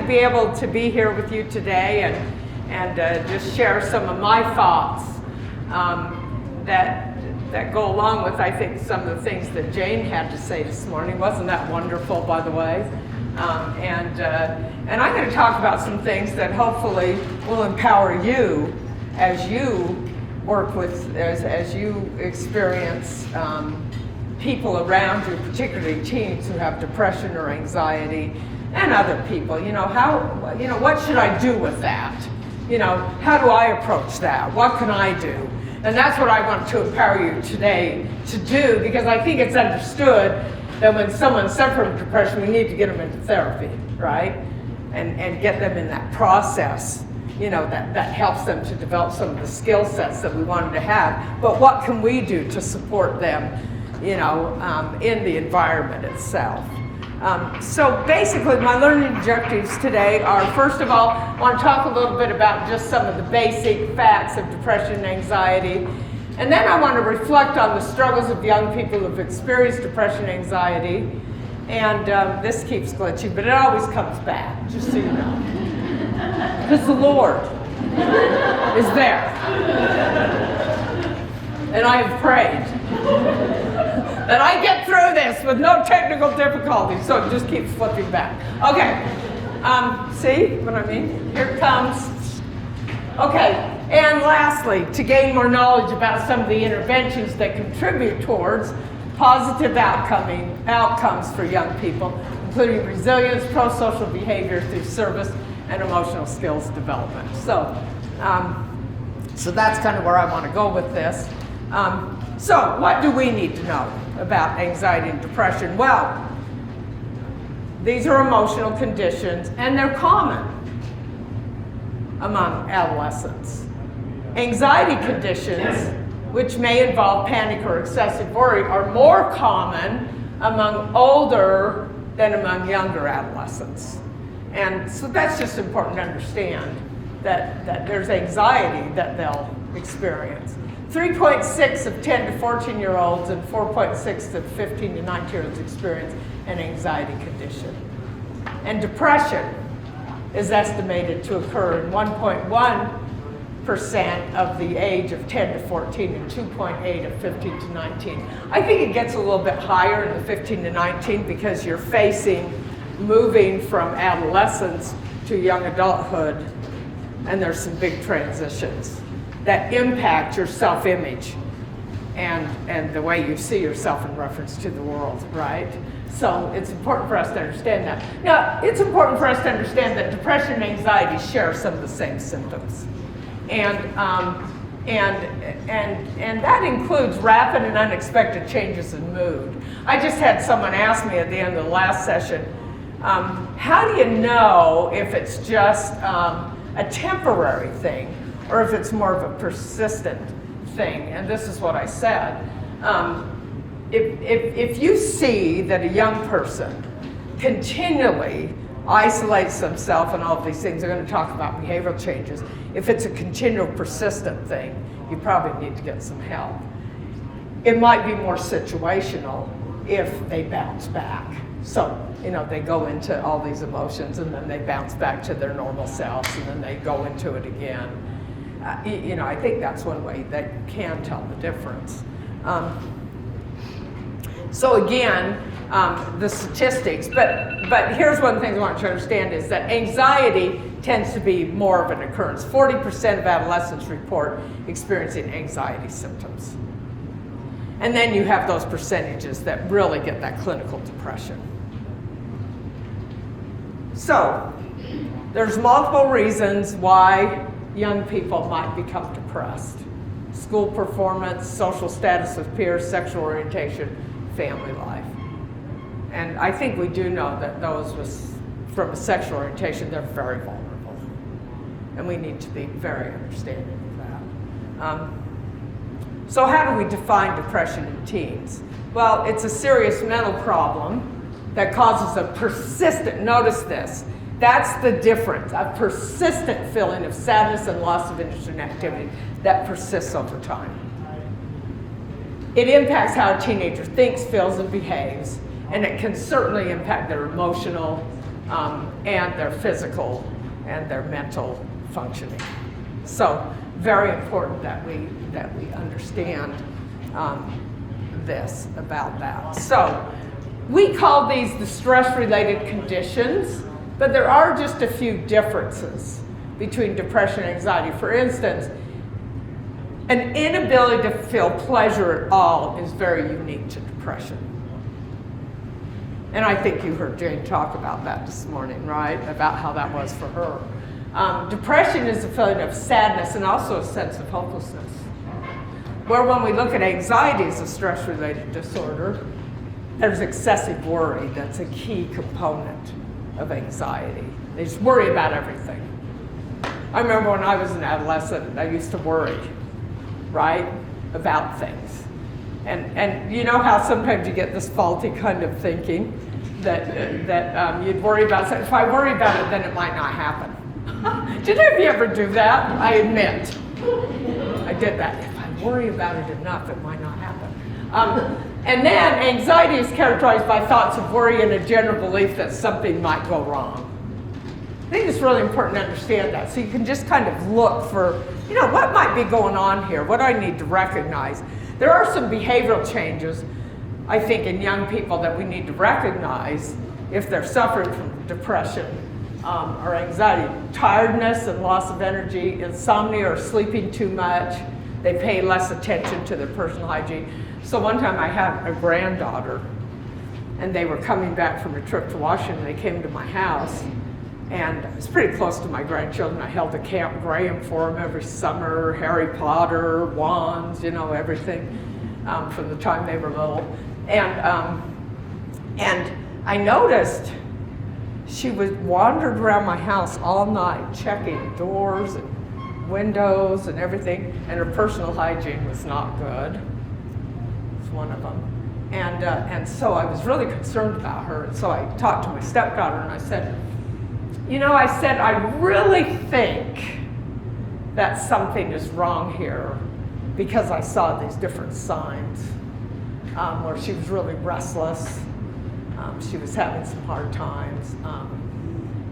be able to be here with you today and just share some of my thoughts that go along with, I think, some of the things that Jane had to say this morning. Wasn't that wonderful, by the way? And I'm going to talk about some things that hopefully will empower you as you work with, as you experience people around you, particularly teens who have depression or anxiety, and other people. What should I do with that? How do I approach that? What can I do? And that's what I want to empower you today to do, because I think it's understood that when someone's suffering from depression, we need to get them into therapy, right? And get them in that process, that helps them to develop some of the skill sets that we want them to have. But what can we do to support them, in the environment itself? So basically, my learning objectives today are, first of all, I want to talk a little bit about just some of the basic facts of depression and anxiety. And then I want to reflect on the struggles of young people who have experienced depression and anxiety. And this keeps glitching, but it always comes back, just so you know. Because the Lord is there. And I have prayed that I get through this with no technical difficulties, so it just keeps flipping back. Okay, see what I mean? Here it comes. Okay, and lastly, to gain more knowledge about some of the interventions that contribute towards positive outcomes for young people, including resilience, pro-social behavior through service, and emotional skills development. So that's kind of where I want to go with this. So what do we need to know about anxiety and depression? Well, these are emotional conditions, and they're common among adolescents. Anxiety conditions, which may involve panic or excessive worry, are more common among older than among younger adolescents. And so that's just important to understand, that there's anxiety that they'll experience. 3.6 of 10 to 14-year-olds and 4.6 of 15 to 19-year-olds experience an anxiety condition. And depression is estimated to occur in 1.1% of the age of 10 to 14 and 2.8 of 15 to 19. I think it gets a little bit higher in the 15 to 19 because you're moving from adolescence to young adulthood, and there's some big transitions that impact your self-image and the way you see yourself in reference to the world, right? So it's important for us to understand that. Now, it's important for us to understand that depression and anxiety share some of the same symptoms. And that includes rapid and unexpected changes in mood. I just had someone ask me at the end of the last session, how do you know if it's just a temporary thing or if it's more of a persistent thing? And this is what I said. If you see that a young person continually isolates themselves and all of these things, they're going to talk about behavioral changes. If it's a continual persistent thing, you probably need to get some help. It might be more situational if they bounce back. So, they go into all these emotions and then they bounce back to their normal selves and then they go into it again. I think that's one way that you can tell the difference. So again, the statistics, but here's one thing I want you to understand is that anxiety tends to be more of an occurrence. 40% of adolescents report experiencing anxiety symptoms. And then you have those percentages that really get that clinical depression. So there's multiple reasons why young people might become depressed. School performance, social status with peers, sexual orientation, family life. And I think we do know that those from a sexual orientation, they're very vulnerable. And we need to be very understanding of that. So how do we define depression in teens? Well, it's a serious mental problem that causes a persistent, notice this, that's the difference, a persistent feeling of sadness and loss of interest in activity that persists over time. It impacts how a teenager thinks, feels, and behaves, and it can certainly impact their emotional and their physical and their mental functioning. So very important that we understand this about that. So we call these the stress-related conditions, but there are just a few differences between depression and anxiety. For instance, an inability to feel pleasure at all is very unique to depression. And I think you heard Jane talk about that this morning, right? About how that was for her. Depression is a feeling of sadness and also a sense of hopelessness. Where when we look at anxiety as a stress-related disorder, there's excessive worry that's a key component of anxiety. They just worry about everything. I remember when I was an adolescent, I used to worry, right, about things. And you know how sometimes you get this faulty kind of thinking that you'd worry about something. If I worry about it, then it might not happen. Did any of you ever do that? I admit. I did that. If I worry about it enough, it might not happen. And then anxiety is characterized by thoughts of worry and a general belief that something might go wrong. I think it's really important to understand that. So you can just kind of look for, what might be going on here? What do I need to recognize? There are some behavioral changes, I think, in young people that we need to recognize if they're suffering from depression or anxiety. Tiredness and loss of energy, insomnia or sleeping too much. They pay less attention to their personal hygiene. So one time I had a granddaughter, and they were coming back from a trip to Washington. They came to my house, and I was pretty close to my grandchildren. I held a Camp Graham for them every summer, Harry Potter, wands, everything from the time they were little. And I noticed she was wandered around my house all night, checking doors and windows and everything, and her personal hygiene was not good. It's one of them. And so I was really concerned about her. And so I talked to my stepdaughter and I said, I really think that something is wrong here because I saw these different signs where she was really restless. She was having some hard times.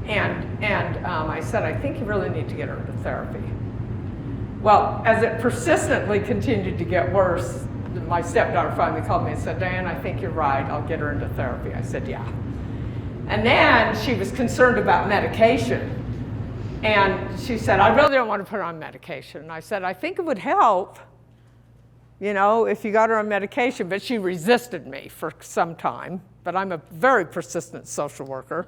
I said, I think you really need to get her into therapy. Well, as it persistently continued to get worse, my stepdaughter finally called me and said, Diane, I think you're right. I'll get her into therapy. I said, yeah. And then she was concerned about medication. And she said, I really don't want to put her on medication. And I said, I think it would help, if you got her on medication. But she resisted me for some time. But I'm a very persistent social worker.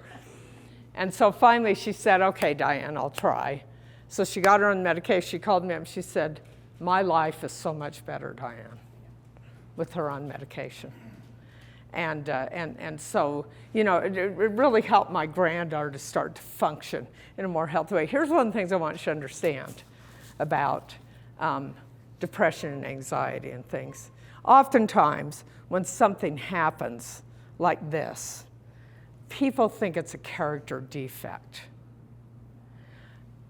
And so finally she said, okay, Diane, I'll try. So she got her on medication. She called me up and she said, my life is so much better, Diane, with her on medication. And so, it really helped my granddaughter to start to function in a more healthy way. Here's one of the things I want you to understand about depression and anxiety and things. Oftentimes, when something happens like this, people think it's a character defect,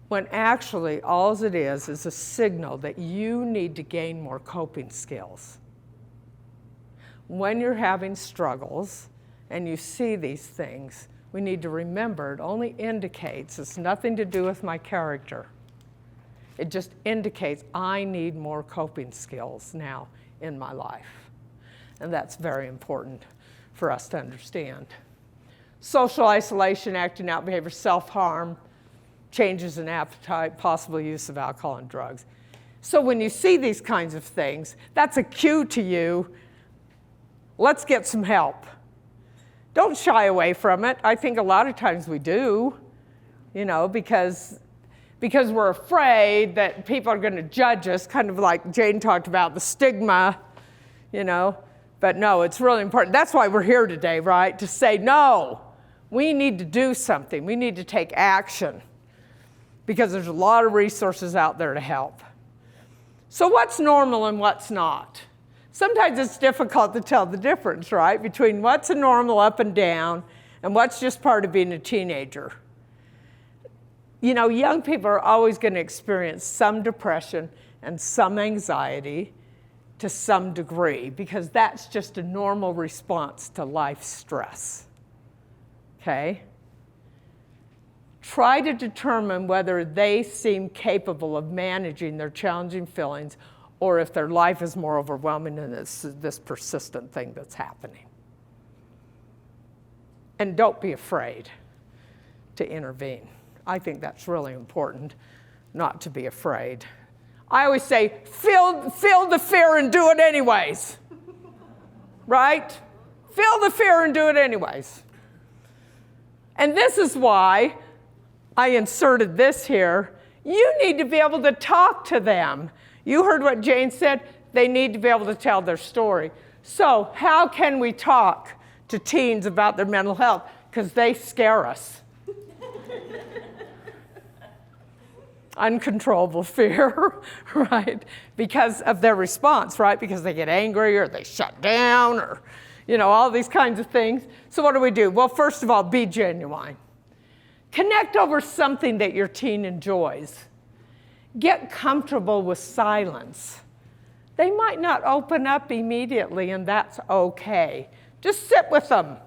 when actually all it is a signal that you need to gain more coping skills. When you're having struggles and you see these things, we need to remember it only indicates it's nothing to do with my character. It just indicates I need more coping skills now in my life. And that's very important for us to understand. Social isolation, acting out behavior, self-harm, changes in appetite, possible use of alcohol and drugs. So when you see these kinds of things, that's a cue to you. Let's get some help. Don't shy away from it. I think a lot of times we do, because we're afraid that people are going to judge us, kind of like Jane talked about, the stigma, But no, it's really important. That's why we're here today, right? To say, no, we need to do something. We need to take action because there's a lot of resources out there to help. So what's normal and what's not? Sometimes it's difficult to tell the difference, right, between what's a normal up and down and what's just part of being a teenager. Young people are always going to experience some depression and some anxiety to some degree because that's just a normal response to life stress, okay? Try to determine whether they seem capable of managing their challenging feelings or if their life is more overwhelming than this persistent thing that's happening. And don't be afraid to intervene. I think that's really important, not to be afraid. I always say, feel the fear and do it anyways. Right? Feel the fear and do it anyways. And this is why I inserted this here. You need to be able to talk to them. You heard what Jane said. They need to be able to tell their story. So how can we talk to teens about their mental health? Because they scare us. Uncontrollable fear, right? Because of their response, right? Because they get angry or they shut down or, all these kinds of things. So what do? Well, first of all, be genuine. Connect over something that your teen enjoys. Get comfortable with silence. They might not open up immediately, and that's okay. Just sit with them.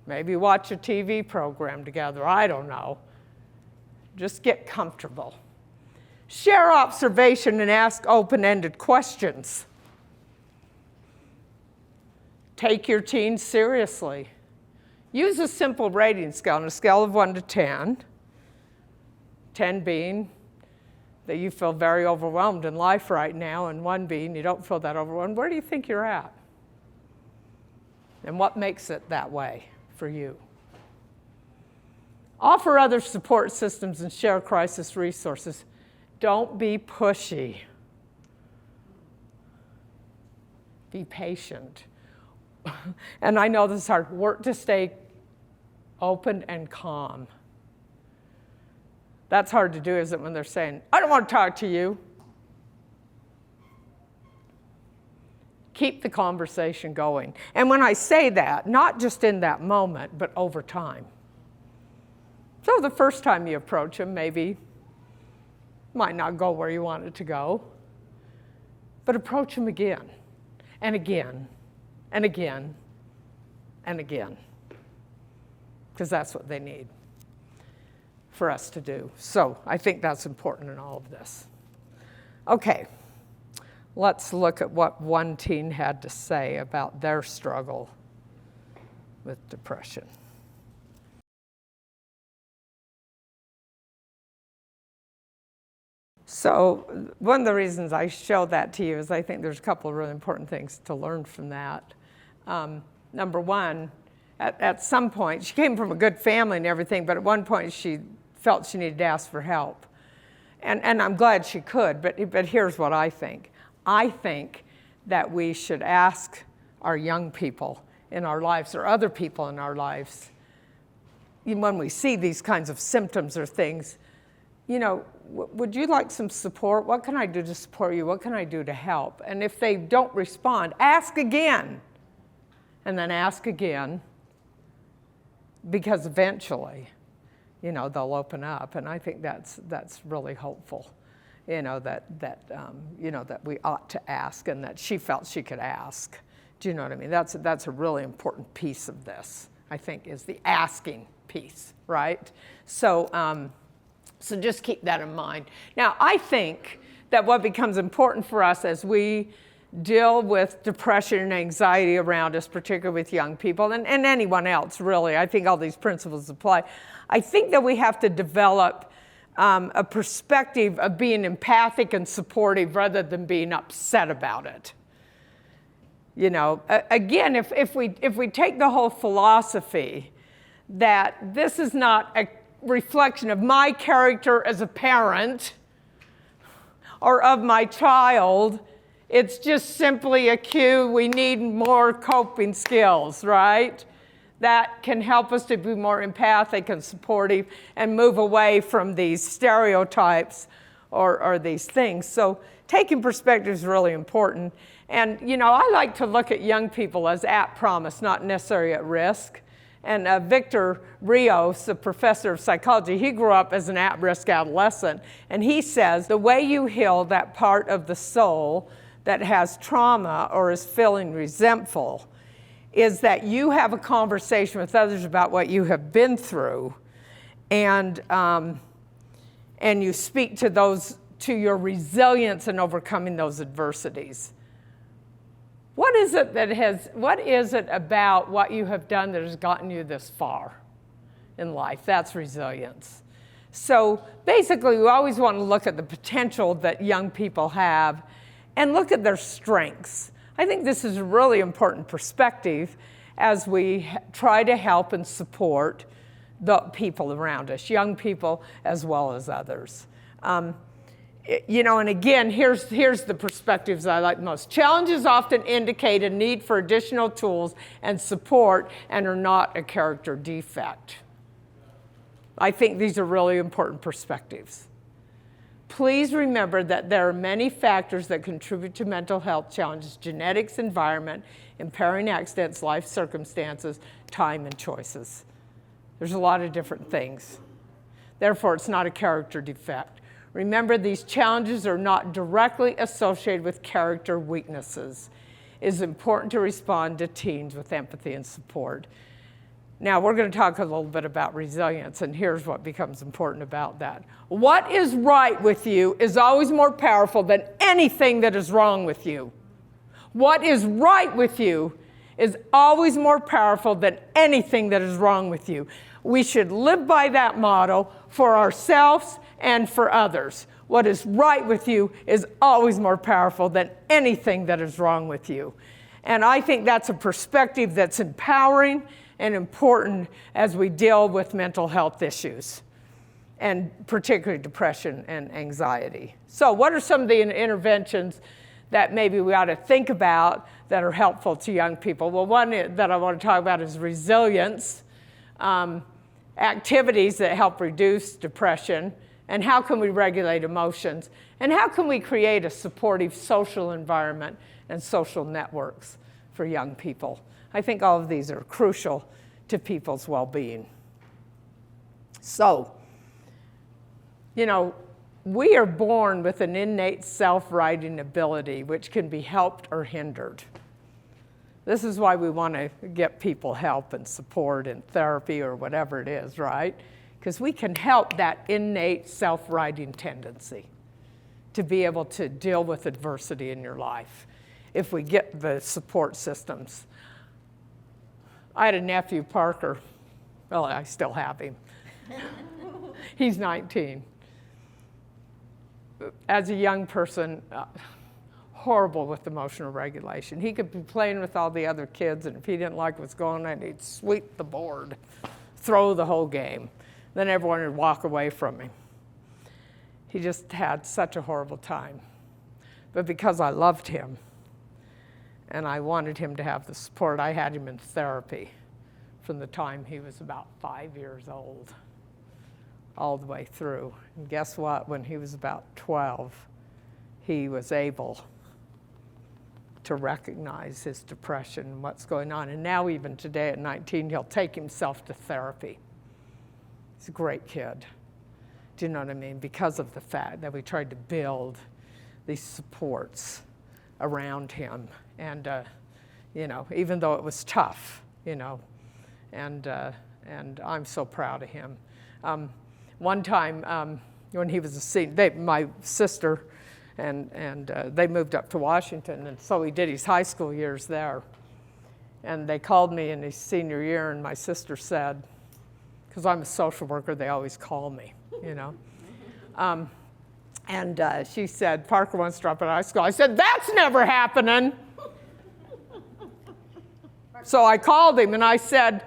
Maybe watch a TV program together. I don't know. Just get comfortable. Share observation and ask open-ended questions. Take your teens seriously. Use a simple rating scale on a scale of 1 to 10, 10 being that you feel very overwhelmed in life right now, and 1 being you don't feel that overwhelmed. Where do you think you're at? And what makes it that way for you? Offer other support systems and share crisis resources. Don't be pushy. Be patient. And I know this is hard. Work to stay open and calm. That's hard to do, isn't it, when they're saying, I don't want to talk to you. Keep the conversation going. And when I say that, not just in that moment, but over time. So the first time you approach them, maybe might not go where you want it to go, but approach them again and again and again and again, because that's what they need for us to do. So I think that's important in all of this. Okay, let's look at what one teen had to say about their struggle with depression. So one of the reasons I show that to you is I think there's a couple of really important things to learn from that. Number one, at some point, she came from a good family and everything, but at one point she felt she needed to ask for help. And I'm glad she could, but here's what I think. I think that we should ask our young people in our lives or other people in our lives, when we see these kinds of symptoms or things, would you like some support? What can I do to support you? What can I do to help? And if they don't respond, ask again. And then ask again, because eventually, they'll open up. And I think that's really hopeful, that we ought to ask and that she felt she could ask. Do you know what I mean? That's a really important piece of this, I think, is the asking piece, right? So just keep that in mind. Now, I think that what becomes important for us as we deal with depression and anxiety around us, particularly with young people, and anyone else, really, I think all these principles apply. I think that we have to develop a perspective of being empathic and supportive rather than being upset about it. Again, if we take the whole philosophy that this is not a reflection of my character as a parent or of my child, it's just simply a cue. We need more coping skills, right? That can help us to be more empathic and supportive and move away from these stereotypes or these things. So taking perspective is really important. And, I like to look at young people as at promise, not necessarily at risk. And Victor Rios, a professor of psychology, he grew up as an at-risk adolescent. And he says the way you heal that part of the soul that has trauma or is feeling resentful is that you have a conversation with others about what you have been through, and you speak to your resilience in overcoming those adversities. What is it about what you have done that has gotten you this far in life? That's resilience. So basically, we always want to look at the potential that young people have and look at their strengths. I think this is a really important perspective as we try to help and support the people around us, young people as well as others. And again, here's the perspectives I like most. Challenges often indicate a need for additional tools and support and are not a character defect. I think these are really important perspectives. Please remember that there are many factors that contribute to mental health challenges: genetics, environment, impairing accidents, life circumstances, time, and choices. There's a lot of different things. Therefore, it's not a character defect. Remember, these challenges are not directly associated with character weaknesses. It is important to respond to teens with empathy and support. Now, we're going to talk a little bit about resilience, and here's what becomes important about that. What is right with you is always more powerful than anything that is wrong with you. What is right with you is always more powerful than anything that is wrong with you. We should live by that motto for ourselves and for others. What is right with you is always more powerful than anything that is wrong with you. And I think that's a perspective that's empowering and important as we deal with mental health issues, and particularly depression and anxiety. So what are some of the interventions that maybe we ought to think about that are helpful to young people? Well, one that I want to talk about is resilience, activities that help reduce depression, and how can we regulate emotions, and how can we create a supportive social environment and social networks for young people. I think all of these are crucial to people's well-being. So, we are born with an innate self-righting ability which can be helped or hindered. This is why we want to get people help and support and therapy or whatever it is, right? Because we can help that innate self-righting tendency to be able to deal with adversity in your life if we get the support systems. I had a nephew, Parker. Well, I still have him. He's 19. As a young person, horrible with emotional regulation. He could be playing with all the other kids, and if he didn't like what's going on, he'd sweep the board, throw the whole game. Then everyone would walk away from him. He just had such a horrible time. But because I loved him, and I wanted him to have the support, I had him in therapy from the time he was about 5 years old, all the way through. And guess what? When he was about 12, he was able to recognize his depression and what's going on. And now even today at 19, he'll take himself to therapy. He's a great kid. Do you know what I mean? Because of the fact that we tried to build these supports around him. And, even though it was tough, and I'm so proud of him. One time when he was a senior, my sister and they moved up to Washington, and so he did his high school years there. And they called me in his senior year, and my sister said, because I'm a social worker, they always call me, And she said, Parker wants to drop out of high school. I said, that's never happening. So I called him and I said,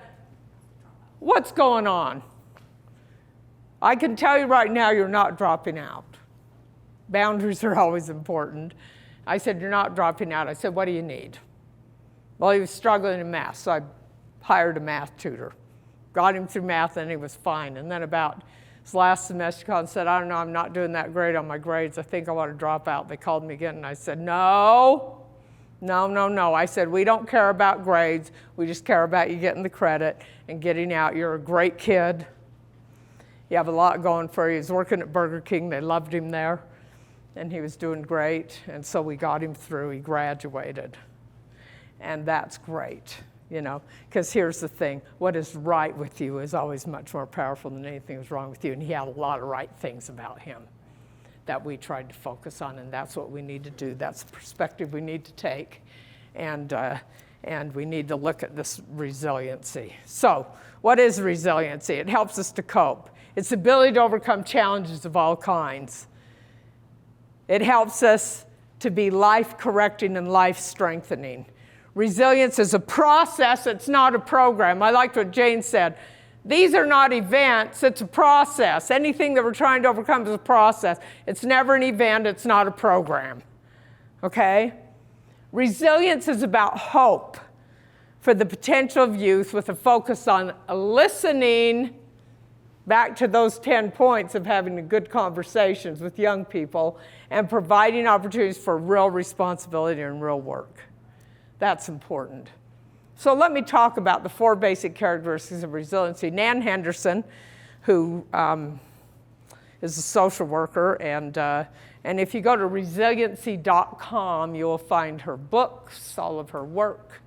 what's going on? I can tell you right now, you're not dropping out. Boundaries are always important. I said, you're not dropping out. I said, what do you need? Well, he was struggling in math, so I hired a math tutor. Got him through math, and he was fine. And then about his last semester, he called and said, I don't know, I'm not doing that great on my grades. I think I want to drop out. They called me again, and I said, no. I said, we don't care about grades. We just care about you getting the credit and getting out. You're a great kid. You have a lot going for you. He was working at Burger King. They loved him there, and he was doing great. And so we got him through. He graduated. And that's great. because here's the thing, what is right with you is always much more powerful than anything that's wrong with you, and he had a lot of right things about him that we tried to focus on, and that's what we need to do. That's the perspective we need to take, and we need to look at this resiliency. So, what is resiliency? It helps us to cope. It's the ability to overcome challenges of all kinds. It helps us to be life-correcting and life-strengthening. Resilience is a process, it's not a program. I liked what Jane said. These are not events, it's a process. Anything that we're trying to overcome is a process. It's never an event, it's not a program. Okay? Resilience is about hope for the potential of youth with a focus on listening, back to those 10 points of having good conversations with young people, and providing opportunities for real responsibility and real work. That's important. So let me talk about the 4 basic characteristics of resiliency. Nan Henderson, who is a social worker, and if you go to resiliency.com, you'll find her books, all of her work.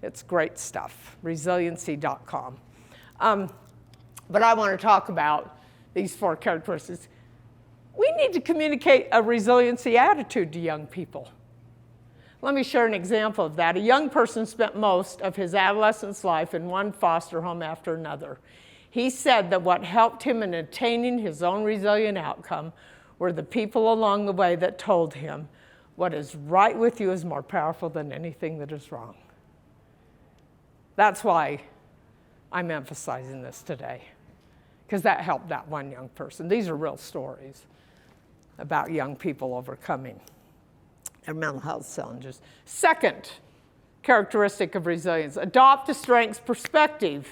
It's great stuff, resiliency.com. But I want to talk about these 4 characteristics. We need to communicate a resiliency attitude to young people. Let me share an example of that. A young person spent most of his adolescence life in one foster home after another. He said that what helped him in attaining his own resilient outcome were the people along the way that told him, what is right with you is more powerful than anything that is wrong. That's why I'm emphasizing this today, because that helped that one young person. These are real stories about young people overcoming their mental health challenges. Second characteristic of resilience, adopt a strengths perspective.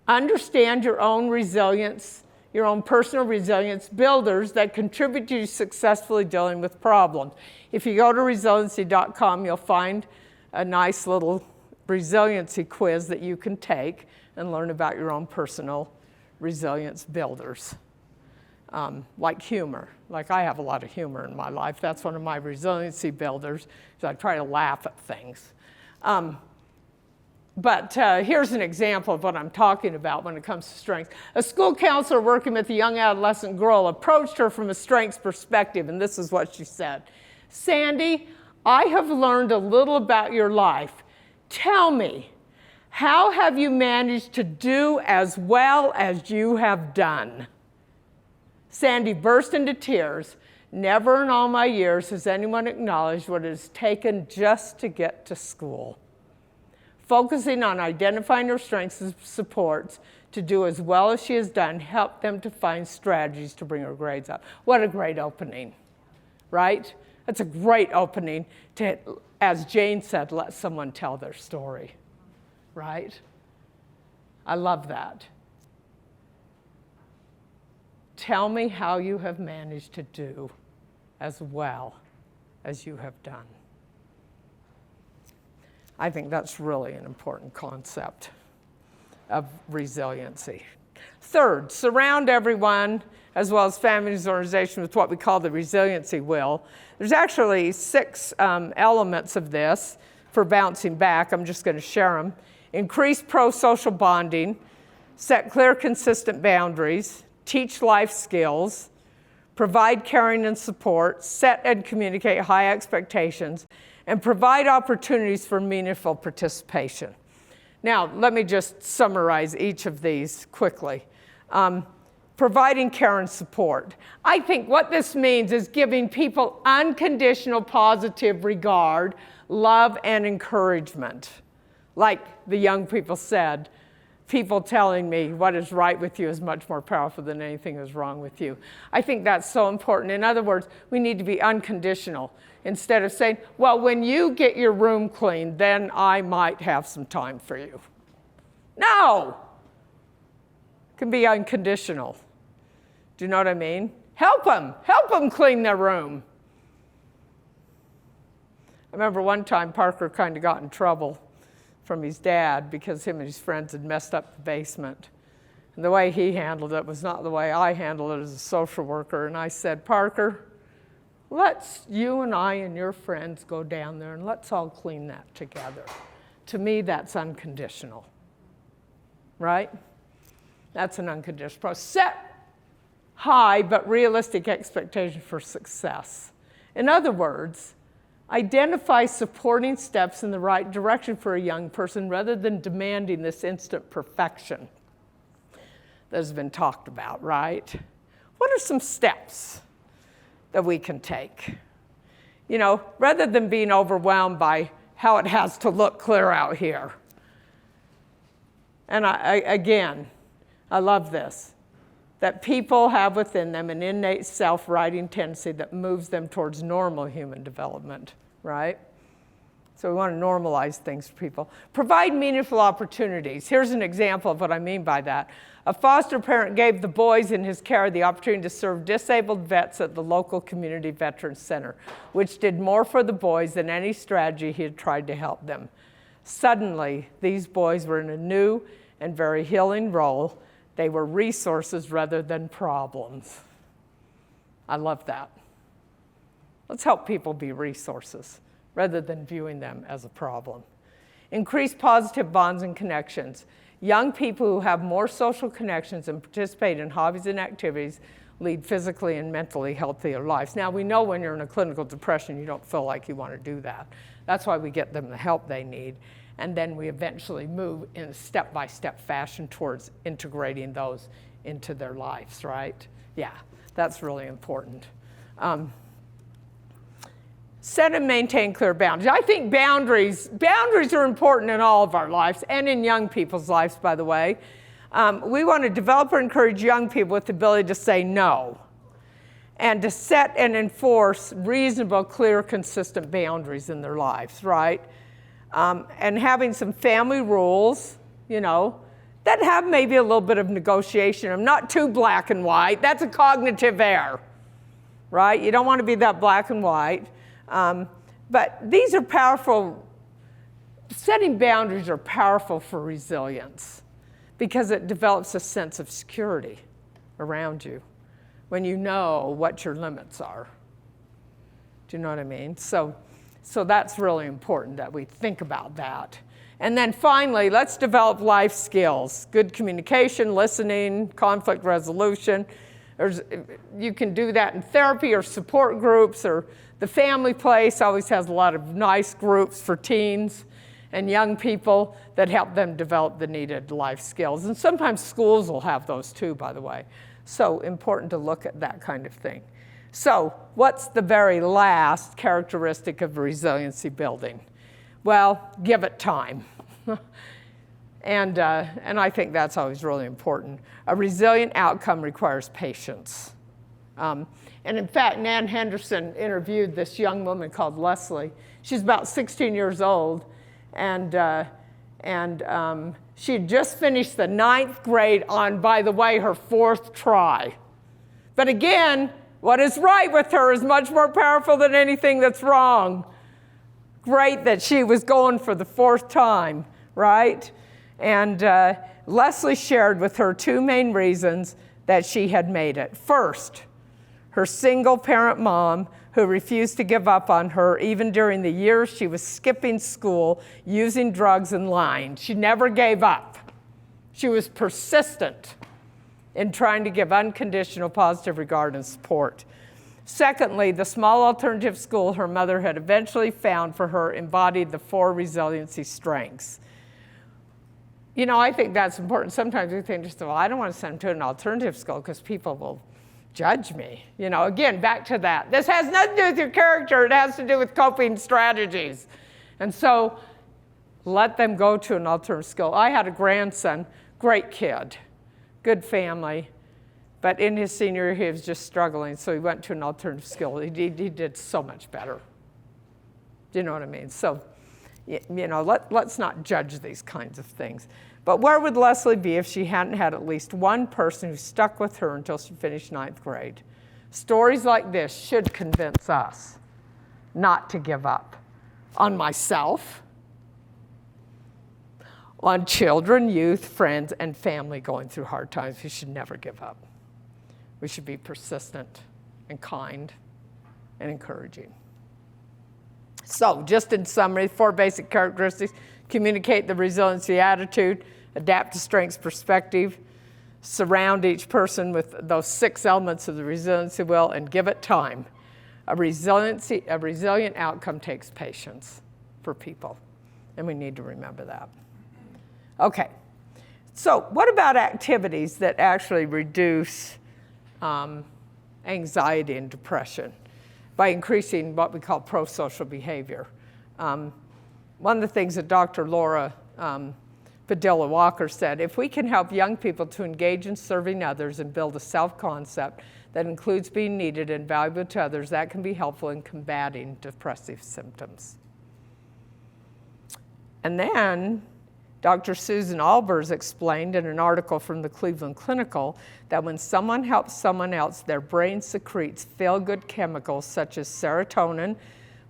Understand your own resilience, your own personal resilience builders that contribute to you successfully dealing with problems. If you go to resiliency.com, you'll find a nice little resiliency quiz that you can take and learn about your own personal resilience builders. Like humor. Like I have a lot of humor in my life. That's one of my resiliency builders, because I try to laugh at things. But here's an example of what I'm talking about when it comes to strengths. A school counselor working with a young adolescent girl approached her from a strengths perspective, and this is what she said. Sandy, I have learned a little about your life. Tell me, how have you managed to do as well as you have done? Sandy burst into tears. Never in all my years has anyone acknowledged what it has taken just to get to school. Focusing on identifying her strengths and supports to do as well as she has done helped them to find strategies to bring her grades up. What a great opening, right? That's a great opening to, as Jane said, let someone tell their story, right? I love that. Tell me how you have managed to do as well as you have done. I think that's really an important concept of resiliency. Third, surround everyone, as well as families and organizations, with what we call the resiliency wheel. There's actually 6 elements of this for bouncing back. I'm just going to share them. Increase pro-social bonding, set clear, consistent boundaries, teach life skills, provide caring and support, set and communicate high expectations, and provide opportunities for meaningful participation. Now, let me just summarize each of these quickly. Providing care and support. I think what this means is giving people unconditional positive regard, love, and encouragement. Like the young people said, people telling me what is right with you is much more powerful than anything that's wrong with you. I think that's so important. In other words, we need to be unconditional. Instead of saying, well, when you get your room cleaned, then I might have some time for you. No! It can be unconditional. Do you know what I mean? Help them clean their room. I remember one time Parker kind of got in trouble from his dad because him and his friends had messed up the basement. And the way he handled it was not the way I handled it as a social worker. And I said, Parker, let's, you and I and your friends go down there and let's all clean that together. To me, that's unconditional, right? That's an unconditional process. Set high but realistic expectations for success. In other words, identify supporting steps in the right direction for a young person rather than demanding this instant perfection that has been talked about, right? What are some steps that we can take? You know, rather than being overwhelmed by how it has to look clear out here. And again, I love this, that people have within them an innate self-righting tendency that moves them towards normal human development, right? So we want to normalize things for people. Provide meaningful opportunities. Here's an example of what I mean by that. A foster parent gave the boys in his care the opportunity to serve disabled vets at the local community veterans center, which did more for the boys than any strategy he had tried to help them. Suddenly, these boys were in a new and very healing role. They were resources rather than problems. I love that. Let's help people be resources rather than viewing them as a problem. Increase positive bonds and connections. Young people who have more social connections and participate in hobbies and activities lead physically and mentally healthier lives. Now, we know when you're in a clinical depression, you don't feel like you want to do that. That's why we get them the help they need. And then we eventually move in a step-by-step fashion towards integrating those into their lives, right? Yeah, that's really important. Set and maintain clear boundaries. I think boundaries are important in all of our lives and in young people's lives, by the way. We want to develop or encourage young people with the ability to say no and to set and enforce reasonable, clear, consistent boundaries in their lives, right? And having some family rules, you know, that have maybe a little bit of negotiation. I'm not too black and white. That's a cognitive error, right? You don't want to be that black and white. But these are powerful. Setting boundaries are powerful for resilience because it develops a sense of security around you when you know what your limits are. Do you know what I mean? So that's really important that we think about that. And then finally, let's develop life skills. Good communication, listening, conflict resolution. You can do that in therapy or support groups, or the family place always has a lot of nice groups for teens and young people that help them develop the needed life skills. And sometimes schools will have those too, by the way. So important to look at that kind of thing. So what's the very last characteristic of resiliency building? Well, give it time. And I think that's always really important. A resilient outcome requires patience. And in fact, Nan Henderson interviewed this young woman called Leslie. She's about 16 years old, and she had just finished the 9th grade on, by the way, her 4th try. But again, what is right with her is much more powerful than anything that's wrong. Great that she was going for the 4th time, right? And Leslie shared with her 2 main reasons that she had made it. First, her single-parent mom who refused to give up on her even during the years she was skipping school, using drugs, and lying. She never gave up. She was persistent in trying to give unconditional positive regard and support. Secondly, the small alternative school her mother had eventually found for her embodied the 4 resiliency strengths. You know, I think that's important. Sometimes we think, well, I don't want to send them to an alternative school because people will judge me. You know, again, back to that. This has nothing to do with your character. It has to do with coping strategies. And so let them go to an alternative school. I had a grandson, great kid, good family, but in his senior year, he was just struggling, so he went to an alternative school. He did so much better. Do you know what I mean? So, you know, let's not judge these kinds of things. But where would Leslie be if she hadn't had at least one person who stuck with her until she finished 9th grade? Stories like this should convince us not to give up on myself, on children, youth, friends, and family going through hard times. We should never give up. We should be persistent and kind and encouraging. So, just in summary, 4 basic characteristics. Communicate the resiliency attitude, adapt to strengths perspective, surround each person with those 6 elements of the resiliency wheel, and give it time. A resilient outcome takes patience for people, and we need to remember that. Okay, so what about activities that actually reduce anxiety and depression by increasing what we call pro-social behavior? One of the things that Dr. Laura Padilla Walker said, if we can help young people to engage in serving others and build a self-concept that includes being needed and valuable to others, that can be helpful in combating depressive symptoms. And then Dr. Susan Albers explained in an article from the Cleveland Clinical that when someone helps someone else, their brain secretes feel-good chemicals such as serotonin,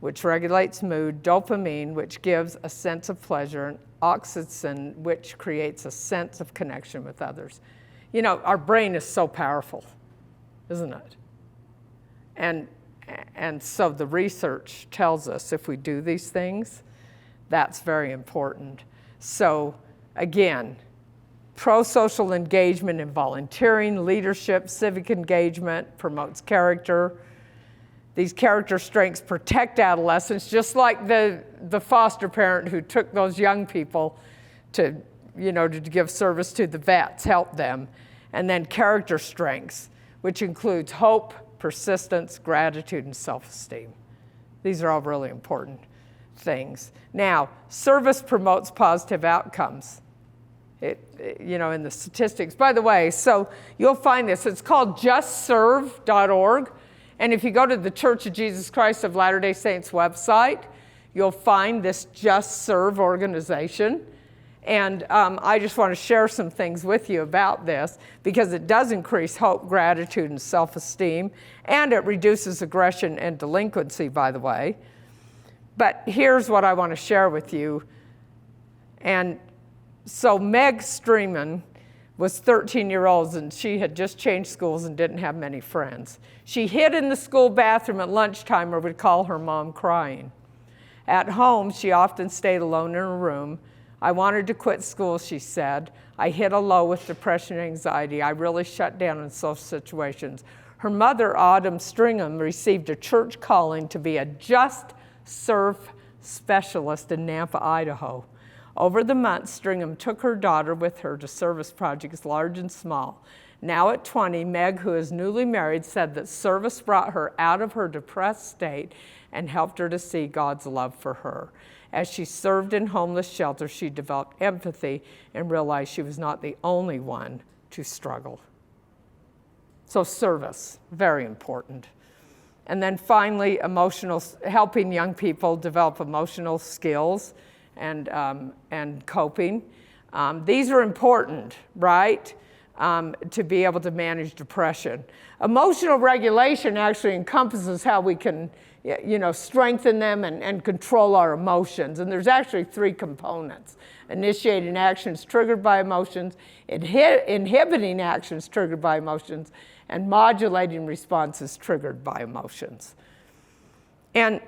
which regulates mood, dopamine, which gives a sense of pleasure, and oxytocin, which creates a sense of connection with others. You know, our brain is so powerful, isn't it? And so the research tells us if we do these things, that's very important. So again, pro-social engagement in volunteering, leadership, civic engagement, promotes character. These character strengths protect adolescents, just like the foster parent who took those young people to give service to the vets, help them. And then character strengths, which includes hope, persistence, gratitude, and self-esteem. These are all really important things. Now, service promotes positive outcomes. In the statistics. By the way, so you'll find this. It's called justserve.org. And if you go to the Church of Jesus Christ of Latter-day Saints website, you'll find this Just Serve organization. And I just want to share some things with you about this because it does increase hope, gratitude, and self-esteem, and it reduces aggression and delinquency, by the way. But here's what I want to share with you. And so Meg Streeman was 13-year-old, and she had just changed schools and didn't have many friends. She hid in the school bathroom at lunchtime or would call her mom crying. At home, she often stayed alone in her room. I wanted to quit school, she said. I hit a low with depression and anxiety. I really shut down in social situations. Her mother, Autumn Stringham, received a church calling to be a Just Serve specialist in Nampa, Idaho. Over the months, Stringham took her daughter with her to service projects large and small. Now at 20, Meg, who is newly married, said that service brought her out of her depressed state and helped her to see God's love for her. As she served in homeless shelters, she developed empathy and realized she was not the only one to struggle. So service, very important. And then finally, helping young people develop emotional skills and coping. These are important, right, to be able to manage depression. Emotional regulation actually encompasses how we can strengthen them and control our emotions. And there's actually 3 components: initiating actions triggered by emotions, inhibiting actions triggered by emotions, and modulating responses triggered by emotions. And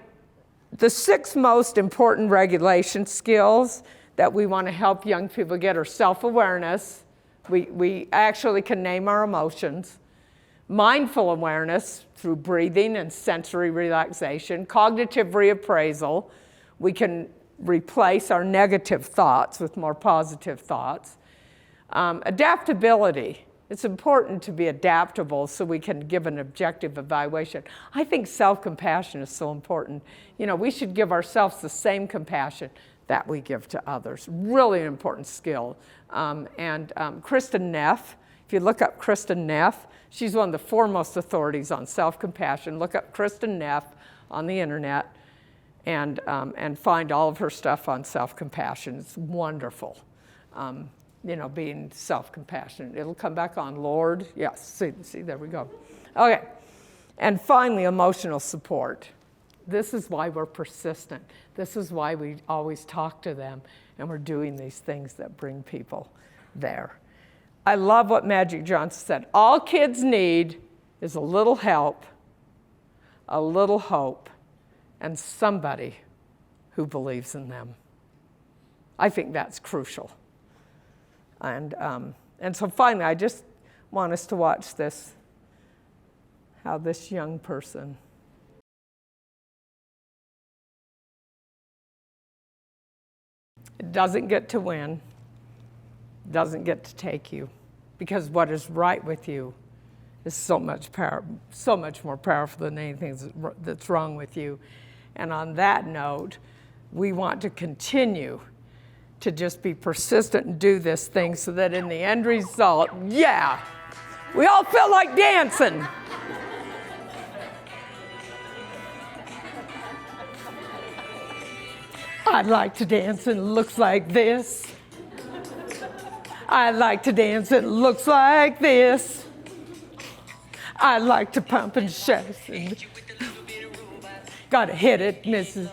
the 6 most important regulation skills that we want to help young people get are self-awareness. We actually can name our emotions. Mindful awareness through breathing and sensory relaxation. Cognitive reappraisal. We can replace our negative thoughts with more positive thoughts. Adaptability. It's important to be adaptable so we can give an objective evaluation. I think self-compassion is so important. We should give ourselves the same compassion that we give to others. Really an important skill. Kristen Neff, if you look up Kristen Neff, she's one of the foremost authorities on self-compassion. Look up Kristen Neff on the internet and find all of her stuff on self-compassion. It's wonderful. Being self-compassionate. It'll come back on, Lord. Yes, see, there we go. Okay, and finally, emotional support. This is why we're persistent. This is why we always talk to them, and we're doing these things that bring people there. I love what Magic Johnson said. All kids need is a little help, a little hope, and somebody who believes in them. I think that's crucial. And so finally, I just want us to watch this, how this young person doesn't get to win, doesn't get to take you, because what is right with you is so much more powerful than anything that's wrong with you. And on that note, we want to continue to just be persistent and do this thing so that in the end result, yeah, we all feel like dancing. I'd like to dance and it looks like this. I'd like to dance and it looks like this. I'd like to pump and shout. Gotta hit it, Mrs.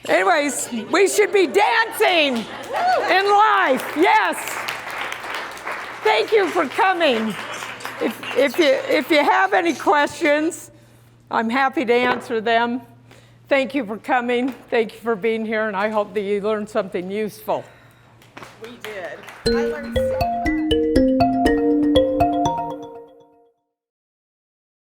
Anyways, we should be dancing in life. Yes. Thank you for coming. If you have any questions, I'm happy to answer them. Thank you for coming. Thank you for being here, and I hope that you learned something useful. We did. I learned so